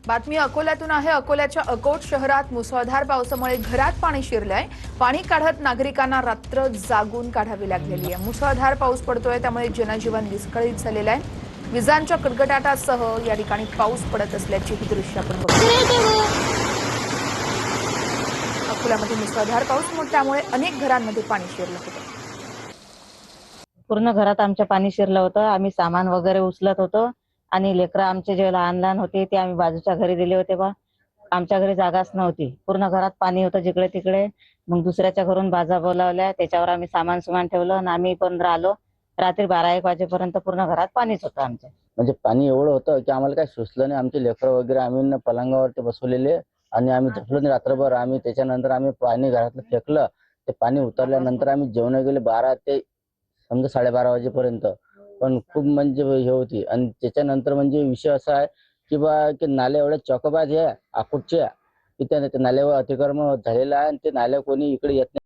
बातमी अकोल्यातून आहे। अकोल्याच्या अकोट शहरात मुसळधार पावसामुळे घरात पाणी शिरलंय। पाणी काढत नागरिकांना रात्र जागून काढावी लागलेली आहे। मुसळधार पाऊस पडतोय, त्यामुळे जनजीवन विस्कळीत झालेलं आहे। विजांच्या कडकडाटासह या ठिकाणी पाऊस पडत असल्याची ही दृश्य आपण बघतो। अकोल्यामध्ये मुसळधार पाऊस, त्यामुळे अनेक घरांमध्ये पाणी शिरलं होतं। पूर्ण घरात आमच्या पाणी शिरलं होतं। आम्ही सामान वगैरे उचलत होतो आणि लेकरं आमचे जे लहान लहान होते ते आम्ही बाजूच्या घरी दिले होते बा। आमच्या घरी जागाच नव्हती, पूर्ण घरात पाणी होतं जिकडे तिकडे। मग दुसऱ्याच्या घरून बाजा बोलावल्या, त्याच्यावर आम्ही सामान ठेवलं आणि आम्ही पण राहिलो। रात्री 12-1 वाजेपर्यंत पूर्ण घरात पाणीच होतं आमच्या। म्हणजे पाणी एवढं होतं की आम्हाला काही सुचलं नाही। आमचे लेकरं वगैरे आम्ही पलंगावरती बसवलेले आणि आम्ही झोपलो नाही रात्रभर। आम्ही त्याच्यानंतर आम्ही पाणी घरातलं फेकलं। ते पाणी उतरल्यानंतर आम्ही जेवण गेले 12 ते समजा 12:30 वाजेपर्यंत। पण खूप म्हणजे हे होती। आणि त्याच्यानंतर म्हणजे विषय असा आहे की बा की नाले एवढे चौकबाज आहे अकोटचे की त्या नाल्यावर अतिक्रमण झालेलं आहे आणि ते नाल्या कोणी इकडे येत नाही।